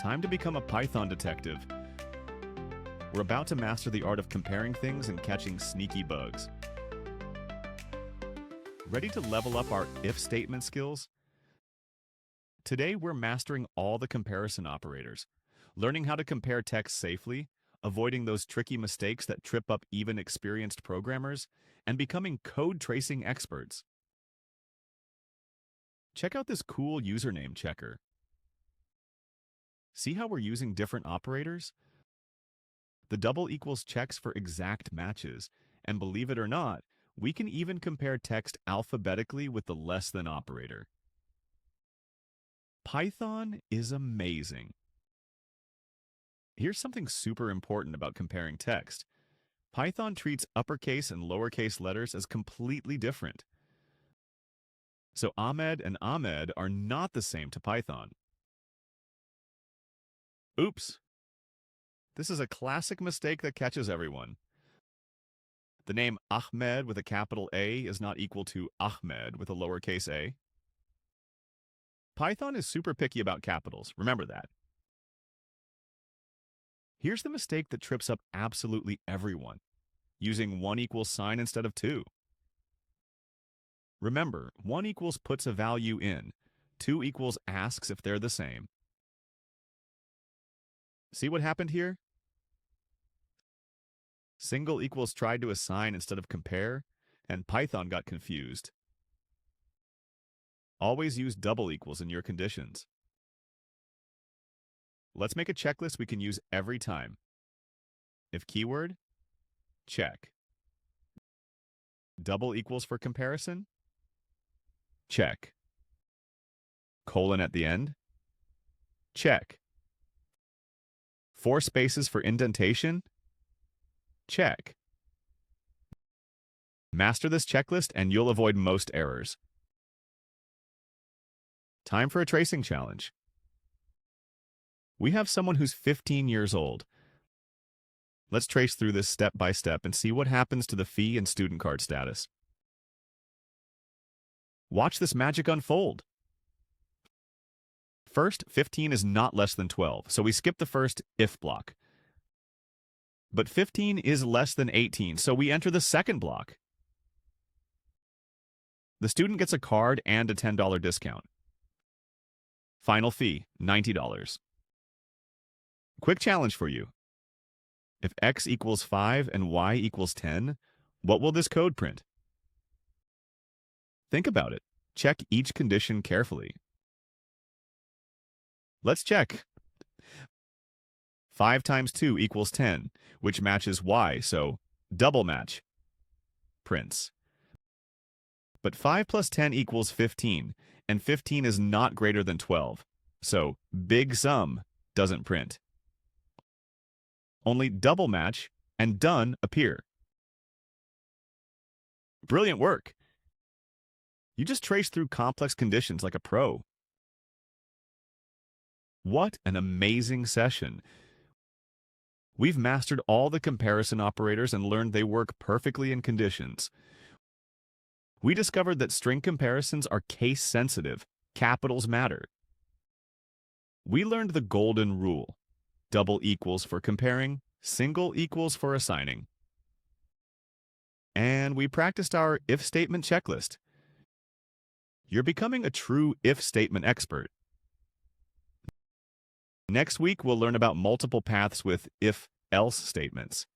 Time to become a Python detective. We're about to master the art of comparing things and catching sneaky bugs. Ready to level up our if statement skills? Today, we're mastering all the comparison operators, learning how to compare text safely, avoiding those tricky mistakes that trip up even experienced programmers, and becoming code tracing experts. Check out this cool username checker. See how we're using different operators? The double equals checks for exact matches, and believe it or not, we can even compare text alphabetically with the less than operator. Python is amazing. Here's something super important about comparing text. Python treats uppercase and lowercase letters as completely different. So Ahmed and Ahmed are not the same to Python. Oops! This is a classic mistake that catches everyone. The name Ahmed with a capital A is not equal to Ahmed with a lowercase a. Python is super picky about capitals, remember that. Here's the mistake that trips up absolutely everyone, using 1 equals sign instead of 2. Remember, 1 equals puts a value in, 2 equals asks if they're the same. See what happened here? Single equals tried to assign instead of compare, and Python got confused. Always use double equals in your conditions. Let's make a checklist we can use every time. If keyword, check. Double equals for comparison, check. Colon at the end, check. 4 spaces for indentation, check. Master this checklist and you'll avoid most errors. Time for a tracing challenge. We have someone who's 15 years old. Let's trace through this step by step and see what happens to the fee and student card status. Watch this magic unfold. First, 15 is not less than 12, so we skip the first if block. But 15 is less than 18, so we enter the second block. The student gets a card and a $10 discount. Final fee, $90. Quick challenge for you. If x equals 5 and y equals 10, what will this code print? Think about it. Check each condition carefully. Let's check. 5 times 2 equals 10, which matches y, so double match. Prints. But 5 plus 10 equals 15, and 15 is not greater than 12, so big sum doesn't print. Only double match and done appear. Brilliant work! You just traced through complex conditions like a pro. What an amazing session! We've mastered all the comparison operators and learned they work perfectly in conditions. We discovered that string comparisons are case-sensitive. Capitals matter. We learned the golden rule. Double equals for comparing, single equals for assigning. And we practiced our if statement checklist. You're becoming a true if statement expert. Next week, we'll learn about multiple paths with if-else statements.